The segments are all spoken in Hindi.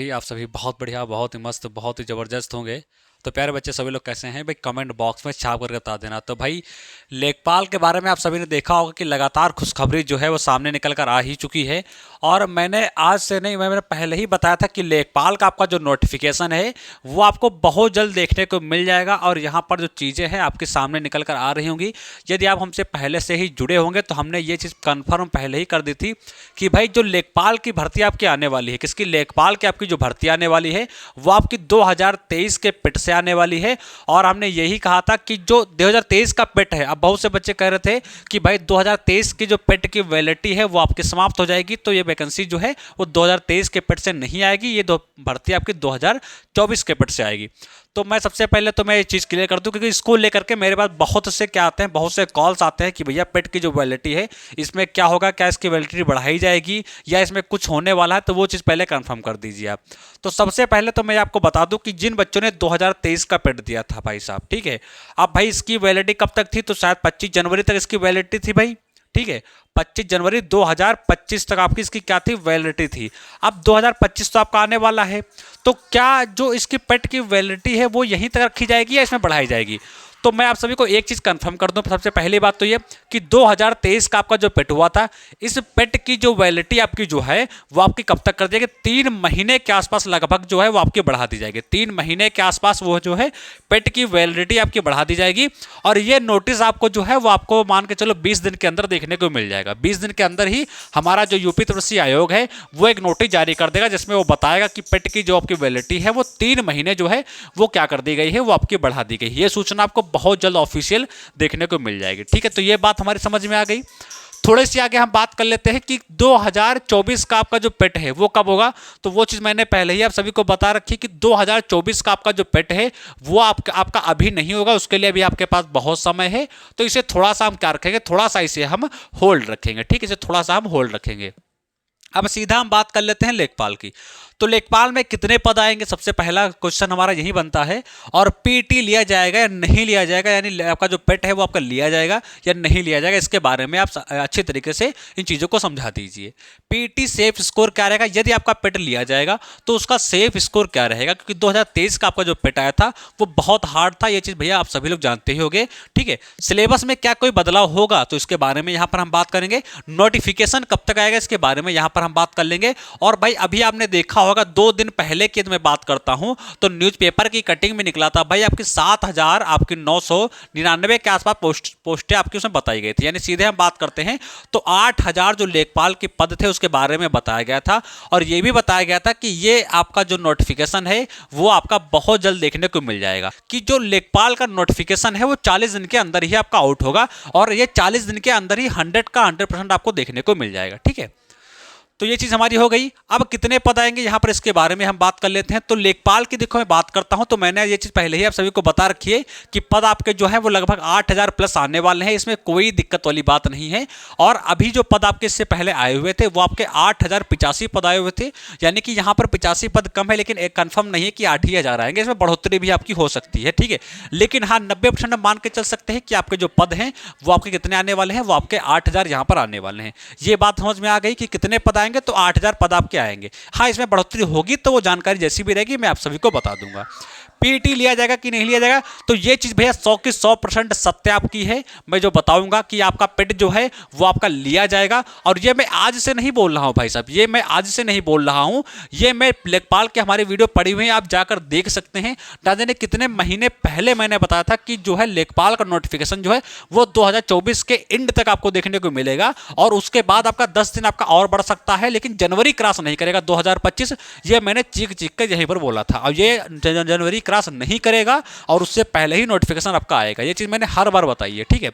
जी, आप सभी बहुत बढ़िया, बहुत ही मस्त, बहुत ही ज़बरदस्त होंगे। तो प्यारे बच्चे सभी लोग कैसे हैं भाई, कमेंट बॉक्स में छाप करके बता देना। तो भाई लेखपाल के बारे में आप सभी ने देखा होगा कि लगातार खुशखबरी जो है वो सामने निकल कर आ ही चुकी है। और मैंने आज से नहीं, मैंने पहले ही बताया था कि लेखपाल का आपका जो नोटिफिकेशन है वो आपको बहुत जल्द देखने को मिल जाएगा। और यहाँ पर जो चीज़ें हैं आपके सामने निकल कर आ रही होंगी। यदि आप हमसे पहले से ही जुड़े होंगे तो हमने ये चीज़ कन्फर्म पहले ही कर दी थी कि भाई जो लेखपाल की भर्ती आपकी आने वाली है, किसकी, लेखपाल की आपकी जो भर्ती आने वाली है वो आपकी 2023 के पिट से आने वाली है। और हमने यही कहा था कि जो 2023 का पिट है, अब बहुत से बच्चे कह रहे थे कि भाई 2023 की जो पिट की वैलिडिटी है वो आपकी समाप्त हो जाएगी, तो ये वैकेंसी जो है वो 2023 के पिट से नहीं आएगी, ये भर्ती आपकी 2024 के पिट से आएगी। तो मैं सबसे पहले तो मैं ये चीज़ क्लियर कर दूं, क्योंकि इसको लेकर के मेरे पास बहुत से क्या आते हैं, बहुत से कॉल्स आते हैं कि भैया पेट की जो वैलिडिटी है इसमें क्या होगा, क्या इसकी वैलिडिटी बढ़ाई जाएगी या इसमें कुछ होने वाला है, तो वो चीज़ पहले कंफर्म कर दीजिए आप। तो सबसे पहले तो मैं आपको बता दूं कि जिन बच्चों ने 2023 का पेट दिया था भाई साहब, ठीक है, अब भाई इसकी वैलिडिटी कब तक थी, तो शायद 25 जनवरी तक इसकी वैलिडिटी थी भाई, ठीक है। 25 जनवरी 2025 तक आपकी इसकी क्या थी, वैलिडिटी थी। अब 2025 तो आपका आने वाला है, तो क्या जो इसकी पेट की वैलिडिटी है वो यहीं तक रखी जाएगी या इसमें बढ़ाई जाएगी? तो मैं आप सभी को एक चीज़ कंफर्म कर दूं। सबसे पहली बात तो ये कि 2023 का आपका जो पेट हुआ था, इस पेट की जो वैलिडिटी आपकी जो है वो आपकी कब तक कर दी जाएगी, 3 महीने के आसपास लगभग जो है वो आपकी बढ़ा दी जाएगी। 3 महीने के आसपास वो जो है पेट की वैलिडिटी आपकी बढ़ा दी जाएगी। और ये नोटिस आपको जो है वो आपको मान के चलो 20 दिन के अंदर देखने को मिल जाएगा। 20 दिन के अंदर ही हमारा जो यूपी कृषि आयोग है वो एक नोटिस जारी कर देगा, जिसमें वो बताएगा कि पेट की जो आपकी वैलिडिटी है वो 3 महीने जो है वो क्या कर दी गई है, वो आपकी बढ़ा दी गई। ये सूचना आपको बहुत जल्द ऑफिशियल देखने को मिल जाएगी, ठीक है। तो ये बात हमारी समझ में आ गई। थोड़े से आगे हम बात कर लेते हैं कि 2024 का आपका जो पेट है वो कब होगा। तो वो चीज़ मैंने पहले ही आप सभी को बता रखी कि 2024 का आपका जो पेट है वो आपका अभी नहीं होगा, उसके लिए अभी आपके पास बहुत समय है। तो इसे थोड़ा सा हम क्या रखेंगे, थोड़ा सा इसे हम होल्ड रखेंगे, ठीक है, इसे थोड़ा सा हम होल्ड रखेंगे। अब सीधा हम बात कर लेते हैं लेखपाल की। तो लेखपाल में कितने पद आएंगे, सबसे पहला क्वेश्चन हमारा यही बनता है। और पीटी लिया जाएगा या नहीं लिया जाएगा, यानी आपका जो पेट है वो आपका लिया जाएगा या नहीं लिया जाएगा, इसके बारे में आप अच्छे तरीके से इन चीज़ों को समझा दीजिए। पीटी सेफ स्कोर क्या रहेगा, यदि आपका पेट लिया जाएगा तो उसका सेफ स्कोर क्या रहेगा, क्योंकि 2023 का आपका जो पेट आया था वो बहुत हार्ड था, ये चीज़ भैया आप सभी लोग जानते ही होंगे, ठीक है। सिलेबस में क्या कोई बदलाव होगा तो इसके बारे में यहाँ पर हम बात करेंगे। नोटिफिकेशन कब तक आएगा इसके बारे में यहाँ पर हम बात कर लेंगे। और भाई अभी आपने देखा होगा 2 दिन पहले की मैं बात करता हूं तो न्यूज़पेपर की कटिंग में निकला था भाई आपकी 7,000 आपकी 999 के आसपास पोस्टें आपकी उसमें बताई गई थी। यानी सीधे हम बात करते हैं तो 8,000 जो लेखपाल के पद थे उसके बारे में बताया गया था। और यह भी बताया गया था कि ये आपका जो नोटिफिकेशन है वो आपका बहुत जल्द देखने को मिल जाएगा, कि जो लेखपाल का नोटिफिकेशन है वो 40 दिन के अंदर ही आपका आउट होगा। और ये 40 दिन के अंदर ही 100 का 100% आपको देखने को मिल जाएगा, ठीक है। तो ये चीज़ हमारी हो गई। अब कितने पद आएंगे यहाँ पर इसके बारे में हम बात कर लेते हैं। तो लेखपाल की देखो मैं बात करता हूँ तो मैंने ये चीज़ पहले ही आप सभी को बता रखी है कि पद आपके जो है वो लगभग 8,000 प्लस आने वाले हैं, इसमें कोई दिक्कत वाली बात नहीं है। और अभी जो पद आपके इससे पहले आए हुए थे वो आपके 8,085 पद आए हुए थे, यानी कि यहाँ पर 85 पद कम है, लेकिन एक कन्फर्म नहीं है कि 8,000 आएंगे, इसमें बढ़ोतरी भी आपकी हो सकती है, ठीक है। लेकिन हाँ 90% मान के चल सकते हैं कि आपके जो पद हैं वो आपके कितने आने वाले हैं, वो आपके 8,000 यहाँ पर आने वाले हैं। ये बात समझ में आ गई कि कितने पद आएंगे, तो 8,000 पद आपके आएंगे। हाँ इसमें बढ़ोतरी होगी तो वो जानकारी जैसी भी रहेगी मैं आप सभी को बता दूंगा। पीटी लिया जाएगा कि नहीं लिया जाएगा, तो ये चीज़ भैया 100 की 100% सत्य आपकी है। मैं जो बताऊंगा कि आपका पेट जो है वो आपका लिया जाएगा। और ये मैं आज से नहीं बोल रहा हूं भाई साहब, ये मैं आज से नहीं बोल रहा हूं, ये मैं लेखपाल के हमारे वीडियो पड़ी हुई हैं, आप जाकर देख सकते हैं। ना जाने कितने महीने पहले मैंने बताया था कि जो है लेखपाल का नोटिफिकेशन जो है वो 2024 के एंड तक आपको देखने को मिलेगा। और उसके बाद आपका 10 दिन आपका और बढ़ सकता है, लेकिन जनवरी क्रॉस नहीं करेगा 2025। ये मैंने चीख चीख कर यहीं पर बोला था, और ये जनवरी क्रॉस नहीं करेगा और उससे पहले ही नोटिफिकेशन आपका आएगा। ये चीज़ मैंने हर बार बताई है, ठीक है।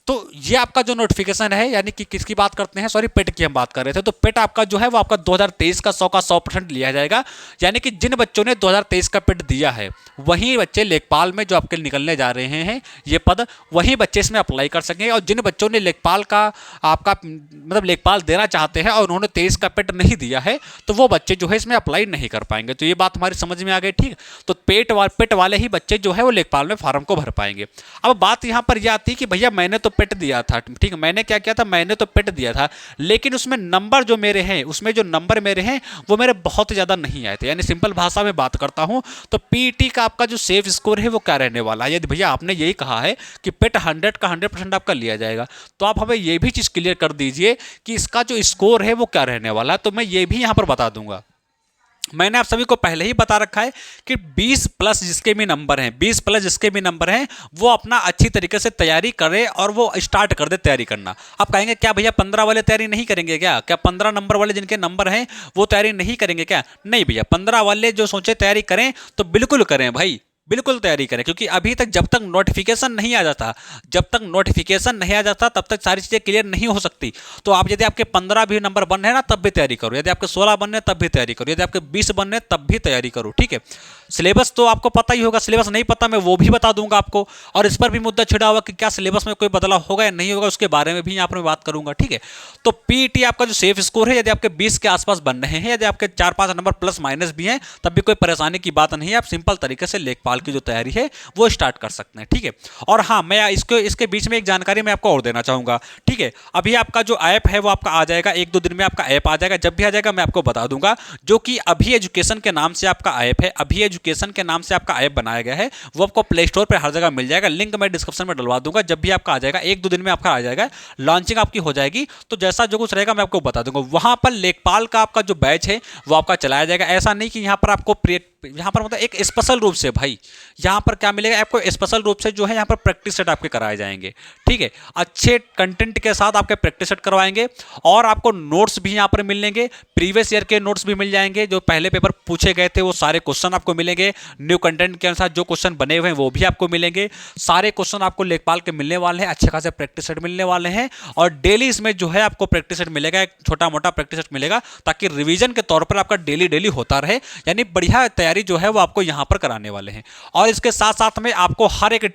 तो ये आपका जो नोटिफिकेशन है, यानी कि किसकी बात करते हैं, सॉरी पेट की हम बात कर रहे थे। तो पेट आपका जो है वो आपका 2023 का 100% लिया जाएगा। यानी कि जिन बच्चों ने 2023 का पेट दिया है वही बच्चे लेखपाल में जो आपके निकलने जा रहे हैं ये पद, वही बच्चे इसमें अप्लाई कर सकेंगे। और जिन बच्चों ने लेखपाल का आपका मतलब लेखपाल देना चाहते हैं और उन्होंने 23 का पेट नहीं दिया है तो वो बच्चे जो है इसमें अप्लाई नहीं कर पाएंगे। तो ये बात हमारी समझ में आ गई, ठीक। तो पेट वाले ही बच्चे जो है वो लेखपाल में फार्म को भर पाएंगे। अब बात यहाँ पर यह आती है कि भैया मैंने तो पिट दिया था, ठीक है, मैंने क्या किया था, मैंने तो पिट दिया था, लेकिन उसमें नंबर जो मेरे हैं, उसमें जो नंबर मेरे हैं वो मेरे बहुत ज़्यादा नहीं आए थे। यानी सिंपल भाषा में बात करता हूँ तो पीटी का आपका जो सेफ स्कोर है वो क्या रहने वाला है। यदि भैया आपने यही कहा है कि पिट 100 का 100% आपका लिया जाएगा, तो आप हमें ये भी चीज़ क्लियर कर दीजिए कि इसका जो स्कोर है वो क्या रहने वाला है, तो मैं ये भी यहाँ पर बता दूंगा। मैंने आप सभी को पहले ही बता रखा है कि 20 प्लस जिसके भी नंबर हैं, 20 प्लस जिसके भी नंबर हैं, वो अपना अच्छी तरीके से तैयारी करे और वो स्टार्ट कर दे तैयारी करना। आप कहेंगे क्या भैया 15 वाले तैयारी नहीं करेंगे क्या? क्या 15 नंबर वाले जिनके नंबर हैं वो तैयारी नहीं करेंगे क्या? नहीं भैया, 15 वाले जो सोचे तैयारी करें तो बिल्कुल करें भाई, बिल्कुल तैयारी करें, क्योंकि अभी तक जब तक नोटिफिकेशन नहीं आ जाता, जब तक नोटिफिकेशन नहीं आ जाता तब तक सारी चीज़ें क्लियर नहीं हो सकती। तो आप यदि आपके 15 भी नंबर बन रहे हैं ना तब भी तैयारी करो, यदि आपके 16 बन रहे हैं तब भी तैयारी करो, यदि आपके 20 बन रहे हैं तब भी तैयारी करो, ठीक है। सिलेबस तो आपको पता ही होगा, सिलेबस नहीं पता मैं वो भी बता दूंगा आपको, और इस पर भी मुद्दा छिड़ा हुआ कि क्या सिलेबस में कोई बदलाव होगा या नहीं होगा, उसके बारे में भी यहाँ पर मैं बात करूंगा, ठीक है। तो पीटी आपका जो सेफ स्कोर है, यदि आपके 20 के आसपास बन रहे हैं, यदि आपके 4-5 नंबर प्लस माइनस भी हैं, तब भी कोई परेशानी की बात नहीं है। आप सिंपल तरीके से लेखपाल की जो तैयारी है वो स्टार्ट कर सकते हैं, ठीक है। और हाँ, मैं इसके बीच में एक जानकारी मैं आपको और देना चाहूंगा, ठीक है। अभी आपका जो ऐप है वो आपका आ जाएगा, 1-2 दिन में आपका ऐप आ जाएगा। जब भी आ जाएगा मैं आपको बता दूंगा, जो कि अभी एजुकेशन के नाम से आपका ऐप है, अभी एजुकेशन के नाम से आपका ऐप बनाया गया है, वो आपको प्ले स्टोर पर हर जगह मिल जाएगा। लिंक मैं डिस्क्रिप्शन में डलवा दूंगा। जब भी आपका आ जाएगा 1-2 दिन में आपका आ जाएगा, लॉन्चिंग आपकी हो जाएगी, तो जैसा जो कुछ रहेगा मैं आपको बता दूंगा। वहां पर लेखपाल का आपका जो बैच है वो आपका चलाया जाएगा। ऐसा नहीं कि यहाँ पर आपको यहाँ पर मतलब एक स्पेशल रूप से भाई, यहाँ पर क्या मिलेगा आपको, स्पेशल रूप से जो है यहाँ पर प्रैक्टिस सेट आपके कराए जाएंगे, ठीक है। अच्छे कंटेंट के साथ आपके प्रैक्टिस सेट करवाएंगे, और आपको नोट्स भी यहाँ पर मिलेंगे, प्रीवियस ईयर के नोट्स भी मिल जाएंगे, जो पहले पेपर पूछे गए थे वो सारे क्वेश्चन आपको मिलेंगे, न्यू कंटेंट के अनुसार जो क्वेश्चन बने हुए हैं वो भी आपको मिलेंगे। सारे क्वेश्चन आपको लेखपाल के मिलने वाले हैं, अच्छे खासे प्रैक्टिस सेट मिलने वाले हैं, और डेली इसमें जो है आपको प्रैक्टिस सेट मिलेगा, एक छोटा मोटा प्रैक्टिस सेट मिलेगा, ताकि रिवीजन के तौर पर आपका डेली होता रहे। यानी बढ़िया तैयारी जो है वो आपको यहां पर कराने वाले हैं। और इसके साथ साथ में आपको हर एक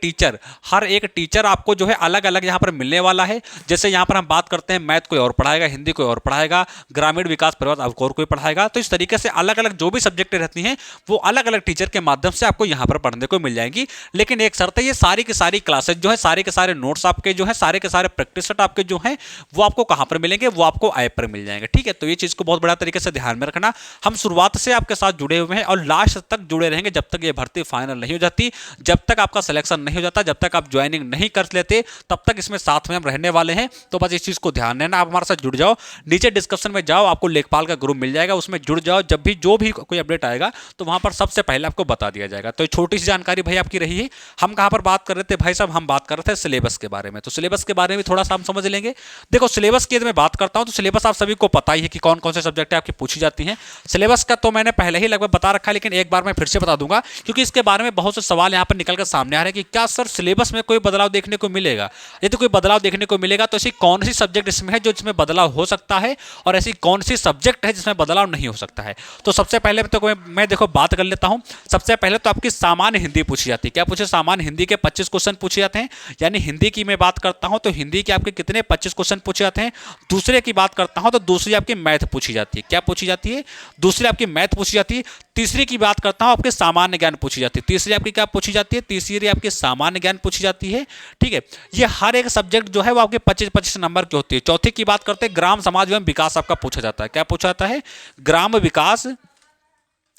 टीचर आपको जो है अलग अलग यहां पर मिलने वाला है। जैसे यहां पर हम बात करते हैं, मैथ कोई और पढ़ाएगा, हिंदी कोई और पढ़ाएगा, ग्रामीण विकास परिवार और कोई पढ़ाएगा। तो इस तरीके से अलग अलग जो भी सब्जेक्ट रहती हैं वो अलग अलग टीचर के माध्यम से आपको यहां पर पढ़ने को मिल जाएंगी। लेकिन एक शर्त है, ये सारी की सारी क्लासेज जो है, सारे के सारे नोट्स आपके जो है, सारे के सारे प्रैक्टिस सेट आपके जो है वो आपको कहां पर मिलेंगे, वो आपको ऐप पर मिल जाएंगे, ठीक है। तो ये चीज को बहुत बड़ा तरीके से ध्यान में रखना। हम शुरुआत से आपके साथ जुड़े हुए हैं और लास्ट तक जुड़े रहेंगे, जब तक ये भर्ती फाइनल नहीं हो जाती, जब तक आपका सिलेक्शन नहीं हो जाता, जब तक आप ज्वाइनिंग नहीं कर लेते, तब तक इसमें साथ में हम रहने वाले हैं। तो बस इस चीज को ध्यान देना, आप हमारे साथ जुड़ जाओ। नीचे डिस्क्रिप्शन में जाओ, आपको लेखपाल का ग्रुप मिल जाएगा, उसमें जुड़ जाओ। जब भी जो भी कोई अपडेट आएगा तो वहां पर सबसे पहले आपको बता दिया जाएगा। तो छोटी सी जानकारी भाई आपकी रही है। हम कहां पर बात कर रहे थे भाई साहब, हम बात कर रहे थे सिलेबस के बारे में। तो सिलेबस के बारे में थोड़ा सा हम समझ लेंगे। देखो, सिलेबस की यदि मैं बात करता हूं तो सिलेबस आप सभी को पता ही है कि कौन कौन से सब्जेक्ट आपकी पूछी जाती हैं। सिलेबस का तो मैंने पहले ही लगभग बता रखा है, लेकिन एक बार मैं फिर से बता दूंगा, क्योंकि इसके बारे में बहुत से सवाल यहां पर निकल कर सामने आ रहे हैं कि क्या सर सिलेबस में कोई बदलाव देखने को मिलेगा। यदि कोई बदलाव देखने को मिलेगा तो ऐसी कौन सी सब्जेक्ट इसमें है जो इसमें बदलाव हो सकता है, और ऐसी कौन सी सब्जेक्ट है जिसमें बदलाव नहीं हो सकता है। तो सबसे पहले तो मैं देखो बात कर लेता हूं। सबसे पहले तो आपकी सामान्य हिंदी पूछी जाती है। क्या पूछे? सामान्य हिंदी के 25 क्वेश्चन पूछे जाते हैं। यानी हिंदी की मैं बात करता हूं तो हिंदी के आपके कितने 25 क्वेश्चन पूछे जाते हैं। दूसरे की बात करता हूं तो दूसरी आपकी मैथ पूछी जाती है। क्या पूछी जाती है? दूसरी आपकी मैथ पूछी जाती है। तीसरी की बात करता हूं, आपके सामान्य ज्ञान पूछी जाती है। तीसरी आपकी क्या पूछी जाती है? तीसरी आपकी सामान्य ज्ञान पूछी जाती है, ठीक है। ये हर एक सब्जेक्ट जो है वो आपके 25-25 नंबर की होती है। चौथी की बात करते हैं, ग्राम समाज एवं विकास आपका पूछा जाता है। क्या पूछा जाता है?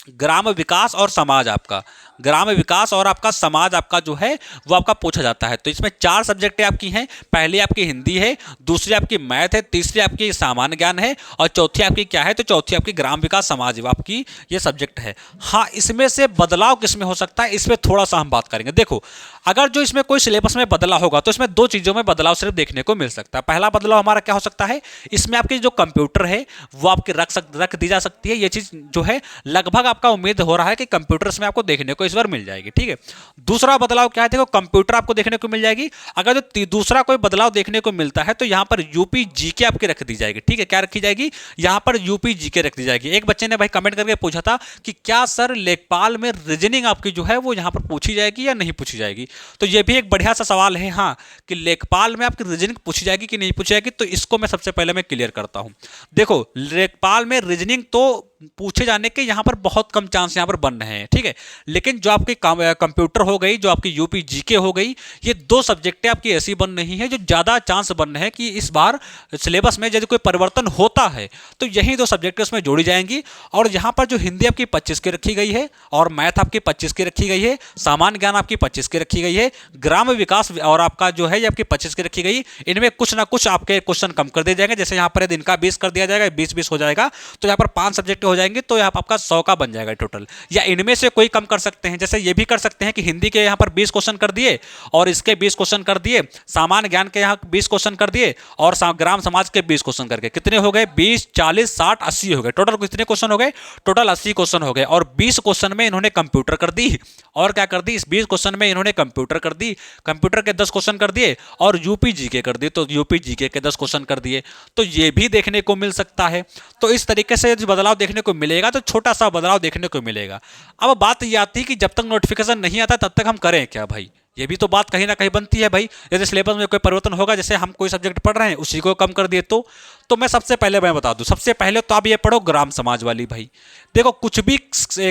ग्राम विकास और समाज आपका, ग्राम विकास और आपका समाज आपका जो है वो आपका पूछा जाता है। तो इसमें 4 सब्जेक्टें आपकी हैं। पहली आपकी हिंदी है, दूसरी आपकी मैथ है, तीसरी आपकी सामान्य ज्ञान है, और चौथी आपकी क्या है? तो चौथी आपकी ग्राम विकास समाज आपकी ये सब्जेक्ट है। हाँ, इसमें से बदलाव किसमें हो सकता है, इसमें थोड़ा सा हम बात करेंगे। देखो, अगर जो इसमें कोई सिलेबस में बदलाव होगा तो इसमें 2 चीज़ों में बदलाव सिर्फ देखने को मिल सकता है। पहला बदलाव हमारा क्या हो सकता है, इसमें आपकी जो कंप्यूटर है वो आपकी रख दी जा सकती है। ये चीज़ जो है लगभग आपका उम्मीद हो रहा है कि कंप्यूटर में आपको देखने को इस बार मिल जाएगी, ठीक है। दूसरा बदलाव क्या है? देखो, कंप्यूटर आपको देखने को मिल जाएगी। अगर जो दूसरा कोई बदलाव देखने को मिलता है तो यहाँ पर यूपी जीके आपकी रख दी जाएगी, ठीक है। क्या रखी जाएगी? यहाँ पर यूपी जीके रख दी जाएगी। एक बच्चे ने भाई कमेंट करके पूछा था कि क्या सर लेखपाल में रीजनिंग आपकी जो है वो यहाँ पर पूछी जाएगी या नहीं पूछी जाएगी। तो ये भी एक बढ़िया सा सवाल है, हाँ, कि लेखपाल में आपकी रीजनिंग पूछी जाएगी कि नहीं पूछी जाएगी। तो इसको मैं सबसे पहले मैं क्लियर करता हूँ। देखो, लेखपाल में रीजनिंग तो पूछे जाने के यहाँ पर बहुत कम चांस यहाँ पर बन रहे हैं, ठीक है। लेकिन जो आपकी कंप्यूटर हो गई, जो आपकी यूपी जीके हो गई, ये दो सब्जेक्टें आपकी ऐसी बन रही हैं जो ज़्यादा चांस बन रहे हैं कि इस बार सिलेबस में यदि कोई परिवर्तन होता है तो यही दो सब्जेक्टें उसमें जोड़ी जाएंगी। और यहाँ पर जो हिंदी आपकी 25 की रखी गई है और मैथ आपकी 25 की रखी गई है, सामान्य ज्ञान आपकी 25 की रखी गई है, ग्राम विकास और आपका जो है ये आपकी 25 की रखी गई। इनमें कुछ ना कुछ आपके क्वेश्चन कम कर दिए जाएंगे, जैसे यहाँ पर इनका 20 कर दिया जाएगा, 20-20 हो जाएगा, तो यहाँ पर 5 सब्जेक्ट हो जाएंगे, तो यहाँ पर आपका 100 का बन जाएगा टोटल। या इनमें से कोई कम कर सकते हैं, जैसे ये भी कर सकते हैं कि हिंदी के यहाँ पर 20 क्वेश्चन कर दिए और इसके 20 क्वेश्चन कर दिए, सामान्य ज्ञान के यहाँ 20 क्वेश्चन कर दिए और ग्राम समाज के 20 क्वेश्चन करके कितने हो गए, 20, 40, 60, 80 हो गए। टोटल कितने क्वेश्चन हो गए, टोटल 80 क्वेश्चन हो गए। और 20 क्वेश्चन में इन्होंने कंप्यूटर कर दी, और क्या कर दी, इस 20 क्वेश्चन में इन्होंने कंप्यूटर कर दी, कंप्यूटर के 10 क्वेश्चन कर दिए और यूपी जीके कर दिए, तो यूपी जीके के 10 क्वेश्चन कर दिए। तो ये भी देखने को मिल सकता है। तो इस तरीके से जो बदलाव देखने को मिलेगा, तो छोटा सा बदलाव देखने को मिलेगा। अब बात ये आती है कि जब तक नोटिफिकेशन नहीं आता तब तक हम करें क्या भाई, ये भी तो बात कहीं ना कहीं बनती है भाई। यदि सिलेबस में कोई परिवर्तन होगा, जैसे हम कोई सब्जेक्ट पढ़ रहे हैं उसी को कम कर दिए, तो मैं सबसे पहले मैं बता दूं, सबसे पहले तो आप ये पढ़ो ग्राम समाज वाली भाई। देखो कुछ भी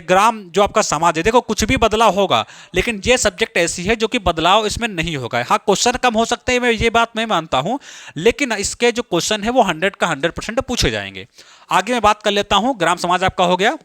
ग्राम जो आपका समाज है, देखो कुछ भी बदलाव होगा, लेकिन ये सब्जेक्ट ऐसी है जो कि बदलाव इसमें नहीं होगा। हाँ, क्वेश्चन कम हो सकते हैं, मैं ये बात मैं मानता हूं, लेकिन इसके जो क्वेश्चन है वो 100 का 100% पूछे जाएंगे। आगे मैं बात कर लेता हूं, ग्राम समाज आपका हो गया।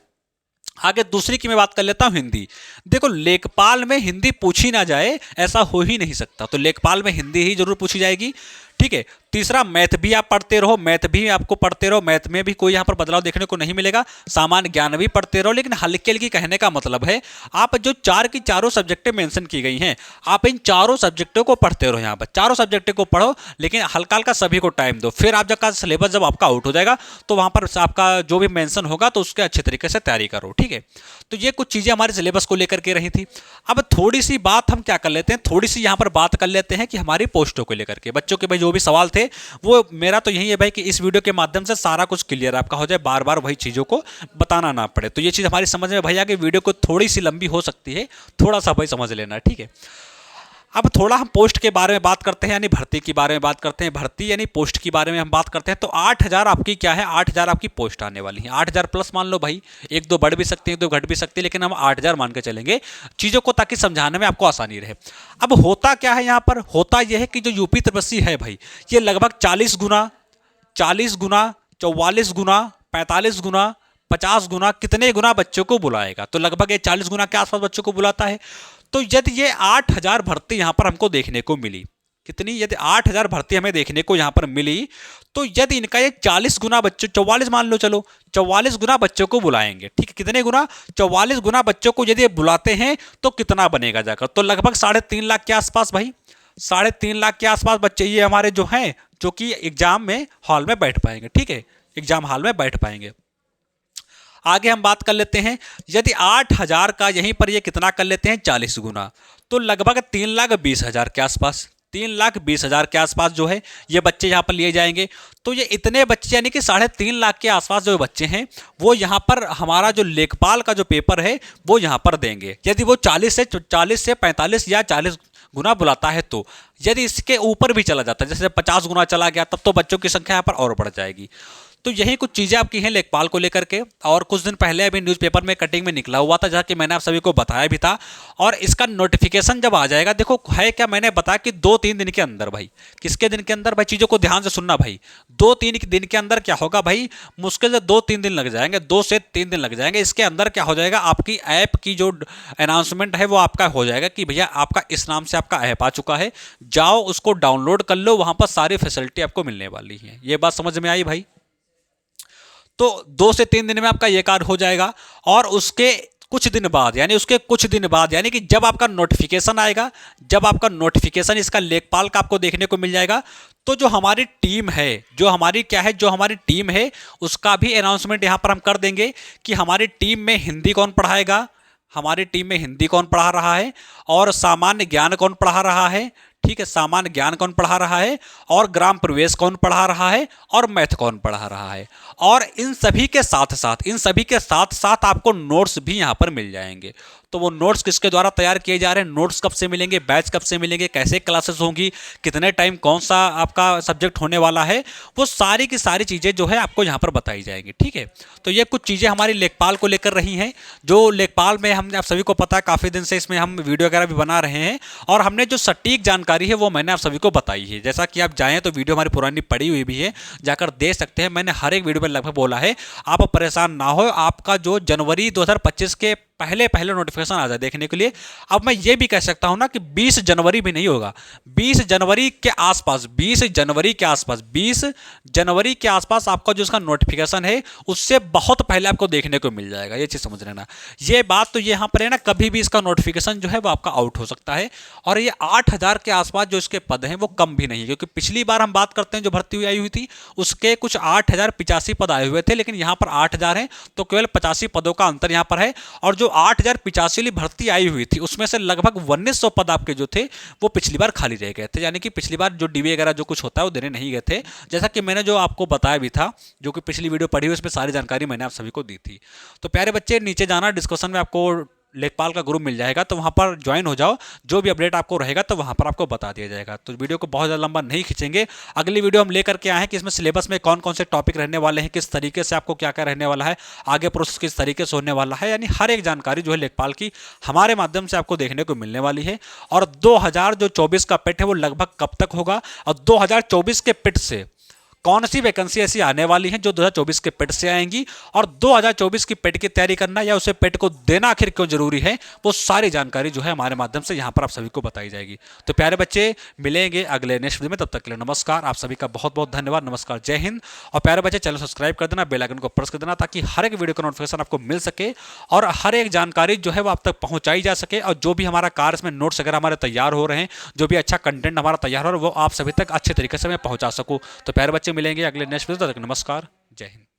आगे दूसरी की मैं बात कर लेता हूं, हिंदी। देखो लेखपाल में हिंदी पूछी ना जाए ऐसा हो ही नहीं सकता, तो लेखपाल में हिंदी ही जरूर पूछी जाएगी, ठीक है। तीसरा, मैथ भी आप पढ़ते रहो, मैथ भी आपको पढ़ते रहो, मैथ में भी कोई यहाँ पर बदलाव देखने को नहीं मिलेगा। सामान्य ज्ञान भी पढ़ते रहो, लेकिन हल्की हल्की कहने का मतलब है आप जो चार की चारों सब्जेक्टें मेंशन की गई हैं, आप इन चारों सब्जेक्टों को पढ़ते रहो। यहाँ पर चारों सब्जेक्टों को पढ़ो, लेकिन हल्का हल्का सभी को टाइम दो। फिर आप जब सिलेबस जब आपका आउट हो जाएगा तो वहाँ पर आपका जो भी मेंशन होगा तो उसके अच्छे तरीके से तैयारी करो, ठीक है। तो ये कुछ चीज़ें हमारे सिलेबस को लेकर के रही थी। अब थोड़ी सी बात हम क्या कर लेते हैं, थोड़ी सी यहाँ पर बात कर लेते हैं कि हमारी पोस्टों को लेकर के, बच्चों के भाई जो भी सवाल थे, वो मेरा तो यही है भाई कि इस वीडियो के माध्यम से सारा कुछ क्लियर आपका हो जाए, बार बार वही चीज़ों को बताना ना पड़े। तो ये चीज़ हमारी समझ में भैया कि वीडियो को थोड़ी सी लंबी हो सकती है, थोड़ा सा भाई समझ लेना, ठीक है। अब थोड़ा हम पोस्ट के बारे में बात करते हैं, यानी भर्ती के बारे में बात करते हैं। भर्ती यानी पोस्ट के बारे में हम बात करते हैं, तो 8000 आपकी क्या है, 8000 आपकी पोस्ट आने वाली है। 8000 प्लस मान लो भाई, एक दो बढ़ भी सकती है, एक दो घट भी सकती है, लेकिन हम 8000 मान के चलेंगे चीज़ों को, ताकि समझाने में आपको आसानी रहे। अब होता क्या है, यहाँ पर होता यह है कि जो यूपी तपस्वी है भाई, ये लगभग 40 गुना, 44 गुना, 45 गुना, 50 गुना, कितने गुना बच्चों को बुलाएगा, तो लगभग ये 40 गुना के आसपास बच्चों को बुलाता है। तो यदि ये 8000 भर्ती यहाँ पर हमको देखने को मिली, कितनी, यदि 8000 भर्ती हमें देखने को यहाँ पर मिली, तो यदि इनका ये 40 गुना बच्चों, 44 मान लो, चलो 44 गुना बच्चों को बुलाएंगे, ठीक है। कितने गुना, 44 गुना बच्चों को यदि बुलाते हैं तो कितना बनेगा जाकर, तो लगभग 3.5 लाख के आसपास भाई, 3.5 लाख के आसपास बच्चे ये हमारे जो हैं, जो कि एग्जाम में हॉल में बैठ पाएंगे, ठीक है, एग्जाम हॉल में बैठ पाएंगे। आगे हम बात कर लेते हैं, यदि 8000 का यहीं पर ये कितना कर लेते हैं, 40 गुना, तो लगभग 3,20,000 के आसपास, 3,20,000 के आसपास जो है ये बच्चे यहाँ पर लिए जाएंगे। तो ये इतने बच्चे, यानी कि 3.5 लाख के आसपास जो बच्चे हैं, वो यहाँ पर हमारा जो लेखपाल का जो पेपर है वो यहाँ पर देंगे। यदि वो 40 से 45 या 40 गुना बुलाता है, तो यदि इसके ऊपर भी चला जाता है, जैसे 50 गुना चला गया, तब तो बच्चों की संख्या यहाँ पर और बढ़ जाएगी। तो यही कुछ चीज़ें आपकी हैं लेखपाल को लेकर के। और कुछ दिन पहले अभी न्यूज़पेपर में कटिंग में निकला हुआ था, जहाँ कि मैंने आप सभी को बताया भी था। और इसका नोटिफिकेशन जब आ जाएगा, देखो है क्या, मैंने बताया कि 2-3 दिन के अंदर भाई, किसके दिन के अंदर भाई, चीज़ों को ध्यान से सुनना भाई, 2-3 दिन के अंदर क्या होगा भाई, मुश्किल से 2-3 दिन लग जाएंगे, 2 से 3 दिन लग जाएंगे। इसके अंदर क्या हो जाएगा, आपकी ऐप की जो अनाउंसमेंट है वो आपका हो जाएगा कि भैया आपका इस नाम से आपका ऐप आ चुका है, जाओ उसको डाउनलोड कर लो, वहाँ पर सारी फैसिलिटी आपको मिलने वाली है। ये बात समझ में आई भाई। तो 2 से 3 दिन में आपका ये कार्य हो जाएगा। और उसके कुछ दिन बाद, यानी कि जब आपका नोटिफिकेशन आएगा, जब आपका नोटिफिकेशन इसका लेखपाल का आपको देखने को मिल जाएगा, तो जो हमारी टीम है, जो हमारी टीम है, उसका भी अनाउंसमेंट यहाँ पर हम कर देंगे कि हमारी टीम में हिंदी कौन पढ़ाएगा, हमारी टीम में हिंदी कौन पढ़ा रहा है और सामान्य ज्ञान कौन पढ़ा रहा है, ठीक है, सामान्य ज्ञान कौन पढ़ा रहा है, और ग्राम प्रवेश कौन पढ़ा रहा है, और मैथ कौन पढ़ा रहा है। और इन सभी के साथ साथ आपको नोट्स भी यहाँ पर मिल जाएंगे। तो वो नोट्स किसके द्वारा तैयार किए जा रहे हैं, नोट्स कब से मिलेंगे, बैच कब से मिलेंगे, कैसे क्लासेस होंगी, कितने टाइम कौन सा आपका सब्जेक्ट होने वाला है, वो सारी की सारी चीज़ें जो है आपको यहाँ पर बताई जाएंगी। ठीक है, तो ये कुछ चीज़ें हमारी लेखपाल को लेकर रही हैं। जो लेखपाल में हम आप सभी को पता है, काफ़ी दिन से इसमें हम वीडियो वगैरह भी बना रहे हैं, और हमने जो सटीक जानकारी है वो मैंने आप सभी को बताई है। जैसा कि आप जाएँ तो वीडियो हमारी पुरानी पड़ी हुई भी है, जाकर देख सकते हैं। मैंने हर एक वीडियो में लगभग बोला है, आप परेशान ना हो, आपका जो जनवरी 2025 के पहले नोटिफिकेशन आ जाए देखने के लिए। अब मैं ये भी कह सकता हूं ना कि 20 जनवरी भी नहीं होगा, 20 जनवरी के आसपास 20 जनवरी के आसपास आपका जो उसका नोटिफिकेशन है उससे बहुत पहले आपको देखने को मिल जाएगा। ये चीज़ समझ लेना। ये बात तो यहाँ पर है ना, कभी भी इसका नोटिफिकेशन जो है वो आपका आउट हो सकता है। और ये 8000 के आसपास जो इसके पद हैं वो कम भी नहीं है, क्योंकि पिछली बार हम बात करते हैं जो भर्ती हुई आई हुई थी उसके कुछ 8085 पद आए हुए थे, लेकिन यहाँ पर 8000 हैं, तो केवल 85 पदों का अंतर यहाँ पर है। और जो 8085 वाली भर्ती आई हुई थी उसमें से लगभग 1900 पद आपके जो थे वो पिछली बार खाली रह गए थे, यानी कि पिछली बार जो डीवी वगैरह जो कुछ होता है वो देने नहीं गए थे, जैसा कि मैंने जो आपको बताया भी था, जो कि पिछली वीडियो पढ़ी हुई उसमें सारी जानकारी मैंने आप सभी को दी थी। तो प्यारे बच्चे, नीचे जाना, डिस्कशन में आपको लेखपाल का ग्रुप मिल जाएगा, तो वहाँ पर ज्वाइन हो जाओ। जो भी अपडेट आपको रहेगा तो वहाँ पर आपको बता दिया जाएगा। तो वीडियो को बहुत ज़्यादा लंबा नहीं खींचेंगे। अगली वीडियो हम लेकर के आए हैं कि इसमें सिलेबस में कौन कौन से टॉपिक रहने वाले हैं, किस तरीके से आपको क्या क्या रहने वाला है, आगे प्रोसेस किस तरीके से होने वाला है, यानी हर एक जानकारी जो है लेखपाल की हमारे माध्यम से आपको देखने को मिलने वाली है। और 2024 का पेट है वो लगभग कब तक होगा, और 2024 के पेट से कौन सी वैकेंसी ऐसी आने वाली हैं जो 2024 के पेट से आएंगी, और 2024 की पेट की तैयारी करना या उसे पेट को देना आखिर क्यों जरूरी है, वो सारी जानकारी जो है हमारे माध्यम से यहाँ पर आप सभी को बताई जाएगी। तो प्यारे बच्चे, मिलेंगे अगले नेक्स्ट वीडियो में, तब तक के लिए नमस्कार। आप सभी का बहुत बहुत धन्यवाद। नमस्कार, जय हिंद। और प्यारे बच्चे, चैनल सब्सक्राइब कर देना, बेल आइकन को प्रेस कर देना, ताकि हर एक वीडियो का नोटिफिकेशन आपको मिल सके और हर एक जानकारी जो है वो आप तक पहुँचाई जा सके। और जो भी हमारा कार्य इसमें नोट्स वगैरह हमारे तैयार हो रहे हैं, जो भी अच्छा कंटेंट हमारा तैयार हो रहा है, वो आप सभी तक अच्छे तरीके से मैं पहुँचा सकूँ। तो प्यारे बच्चे, मिलेंगे अगले नेक्स्ट वीडियो, तब तक नमस्कार, जय हिंद।